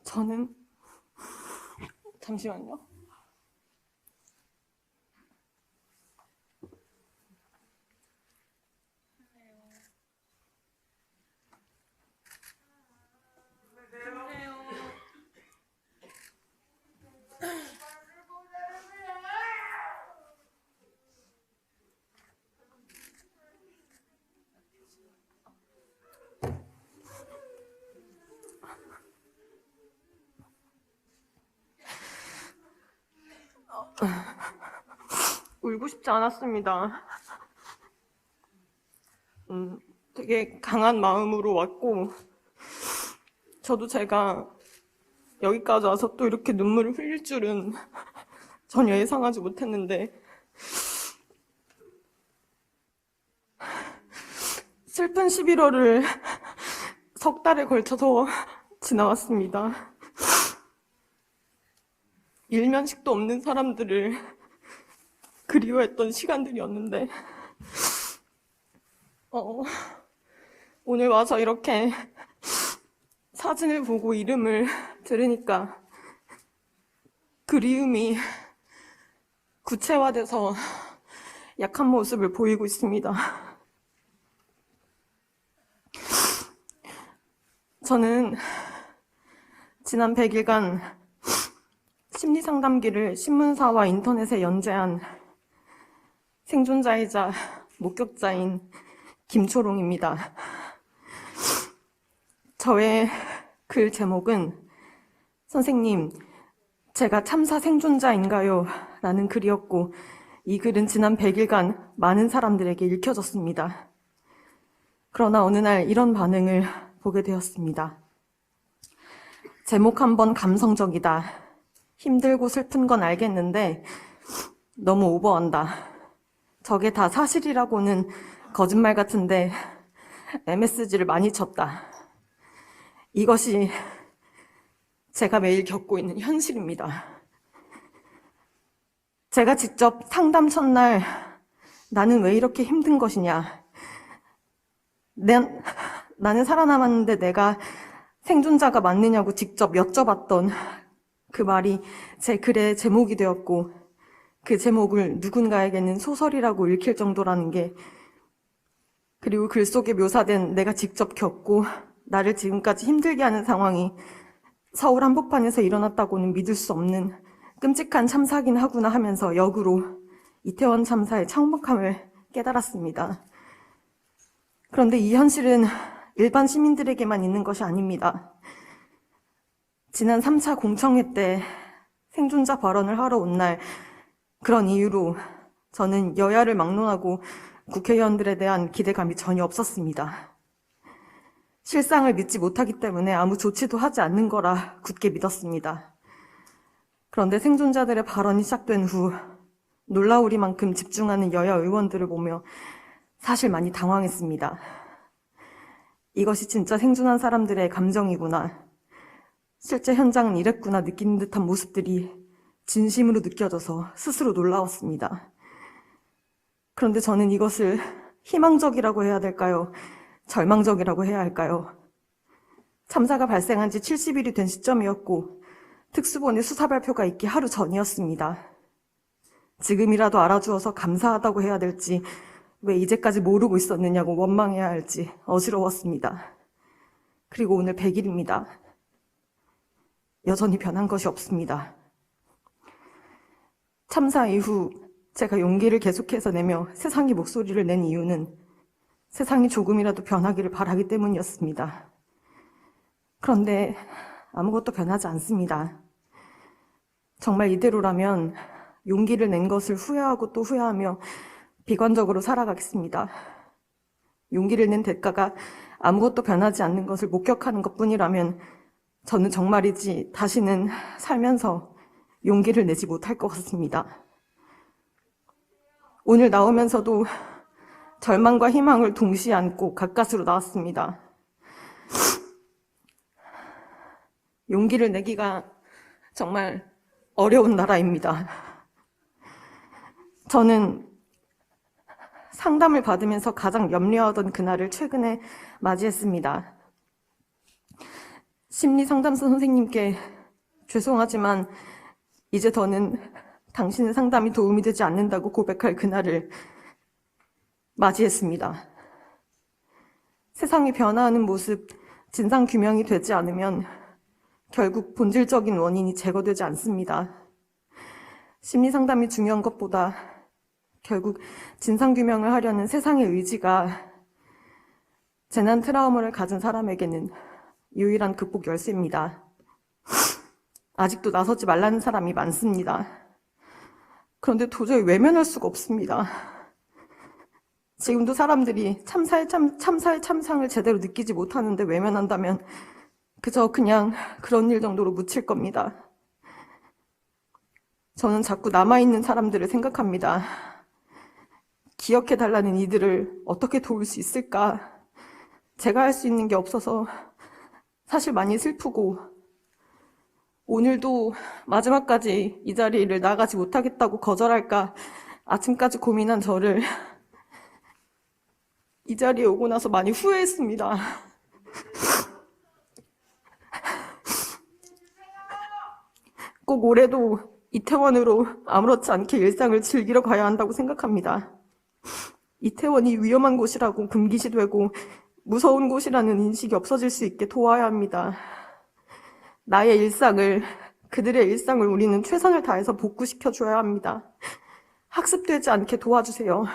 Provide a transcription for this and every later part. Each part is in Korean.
저는 잠시만요. 울고 싶지 않았습니다. 되게 강한 마음으로 왔고, 저도 제가 여기까지 와서 또 이렇게 눈물을 흘릴 줄은 전혀 예상하지 못했는데, 슬픈 11월을 석 달에 걸쳐서 지나왔습니다. 일면식도 없는 사람들을 그리워했던 시간들이었는데, 오늘 와서 이렇게 사진을 보고 이름을 들으니까 그리움이 구체화돼서 약한 모습을 보이고 있습니다. 저는 지난 100일간 심리상담기를 신문사와 인터넷에 연재한 생존자이자 목격자인 김초롱입니다. 저의 글 제목은 선생님, 제가 참사 생존자인가요? 라는 글이었고, 이 글은 지난 100일간 많은 사람들에게 읽혀졌습니다. 그러나 어느 날 이런 반응을 보게 되었습니다. 제목 한번 감성적이다. 힘들고 슬픈 건 알겠는데 너무 오버한다. 저게 다 사실이라고는 거짓말 같은데 MSG를 많이 쳤다. 이것이 제가 매일 겪고 있는 현실입니다. 제가 직접 상담 첫날 나는 왜 이렇게 힘든 것이냐, 나는 살아남았는데 내가 생존자가 맞느냐고 직접 여쭤봤던 그 말이 제 글의 제목이 되었고, 그 제목을 누군가에게는 소설이라고 읽힐 정도라는 게, 그리고 글 속에 묘사된 내가 직접 겪고 나를 지금까지 힘들게 하는 상황이 서울 한복판에서 일어났다고는 믿을 수 없는 끔찍한 참사긴 하구나 하면서 역으로 이태원 참사의 참혹함을 깨달았습니다. 그런데 이 현실은 일반 시민들에게만 있는 것이 아닙니다. 지난 3차 공청회 때 생존자 발언을 하러 온 날, 그런 이유로 저는 여야를 막론하고 국회의원들에 대한 기대감이 전혀 없었습니다. 실상을 믿지 못하기 때문에 아무 조치도 하지 않는 거라 굳게 믿었습니다. 그런데 생존자들의 발언이 시작된 후 놀라우리만큼 집중하는 여야 의원들을 보며 사실 많이 당황했습니다. 이것이 진짜 생존한 사람들의 감정이구나, 실제 현장은 이랬구나 느끼는 듯한 모습들이 진심으로 느껴져서 스스로 놀라웠습니다. 그런데 저는 이것을 희망적이라고 해야 될까요? 절망적이라고 해야 할까요? 참사가 발생한 지 70일이 된 시점이었고 특수본의 수사 발표가 있기 하루 전이었습니다. 지금이라도 알아주어서 감사하다고 해야 될지, 왜 이제까지 모르고 있었느냐고 원망해야 할지 어지러웠습니다. 그리고 오늘 100일입니다. 여전히 변한 것이 없습니다. 참사 이후 제가 용기를 계속해서 내며 세상의 목소리를 낸 이유는 세상이 조금이라도 변하기를 바라기 때문이었습니다. 그런데 아무것도 변하지 않습니다. 정말 이대로라면 용기를 낸 것을 후회하고 또 후회하며 비관적으로 살아가겠습니다. 용기를 낸 대가가 아무것도 변하지 않는 것을 목격하는 것뿐이라면 저는 정말이지 다시는 살면서 용기를 내지 못할 것 같습니다. 오늘 나오면서도 절망과 희망을 동시에 안고 가까스로 나왔습니다. 용기를 내기가 정말 어려운 나라입니다. 저는 상담을 받으면서 가장 염려하던 그날을 최근에 맞이했습니다. 심리상담사 선생님께 죄송하지만 이제 더는 당신의 상담이 도움이 되지 않는다고 고백할 그날을 맞이했습니다. 세상이 변화하는 모습, 진상규명이 되지 않으면 결국 본질적인 원인이 제거되지 않습니다. 심리상담이 중요한 것보다 결국 진상규명을 하려는 세상의 의지가 재난 트라우마를 가진 사람에게는 유일한 극복 열쇠입니다. 아직도 나서지 말라는 사람이 많습니다. 그런데 도저히 외면할 수가 없습니다. 지금도 사람들이 참사의 참상을 제대로 느끼지 못하는데 외면한다면 그저 그냥 그런 일 정도로 묻힐 겁니다. 저는 자꾸 남아있는 사람들을 생각합니다. 기억해달라는 이들을 어떻게 도울 수 있을까? 제가 할 수 있는 게 없어서 사실 많이 슬프고, 오늘도 마지막까지 이 자리를 나가지 못하겠다고 거절할까 아침까지 고민한 저를 이 자리에 오고 나서 많이 후회했습니다. 꼭 올해도 이태원으로 아무렇지 않게 일상을 즐기러 가야 한다고 생각합니다. 이태원이 위험한 곳이라고 금기시되고 무서운 곳이라는 인식이 없어질 수 있게 도와야 합니다. 나의 일상을, 그들의 일상을 우리는 최선을 다해서 복구시켜줘야 합니다. 학습되지 않게 도와주세요.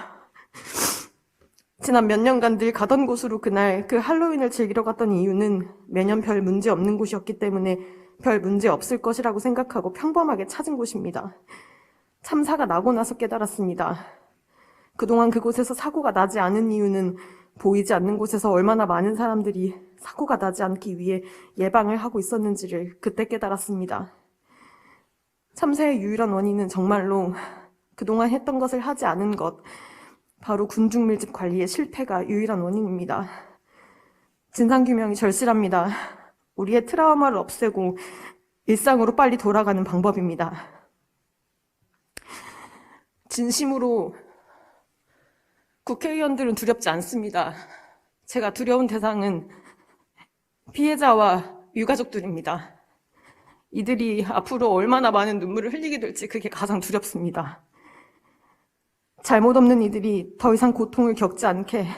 지난 몇 년간 늘 가던 곳으로 그날 그 할로윈을 즐기러 갔던 이유는 매년 별 문제 없는 곳이었기 때문에 별 문제 없을 것이라고 생각하고 평범하게 찾은 곳입니다. 참사가 나고 나서 깨달았습니다. 그동안 그곳에서 사고가 나지 않은 이유는 보이지 않는 곳에서 얼마나 많은 사람들이 사고가 나지 않기 위해 예방을 하고 있었는지를 그때 깨달았습니다. 참사의 유일한 원인은 정말로 그동안 했던 것을 하지 않은 것, 바로 군중밀집 관리의 실패가 유일한 원인입니다. 진상규명이 절실합니다. 우리의 트라우마를 없애고 일상으로 빨리 돌아가는 방법입니다. 진심으로 국회의원들은 두렵지 않습니다. 제가 두려운 대상은 피해자와 유가족들입니다. 이들이 앞으로 얼마나 많은 눈물을 흘리게 될지 그게 가장 두렵습니다. 잘못 없는 이들이 더 이상 고통을 겪지 않게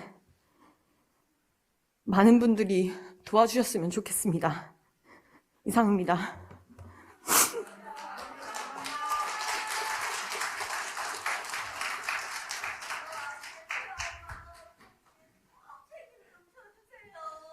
많은 분들이 도와주셨으면 좋겠습니다. 이상입니다.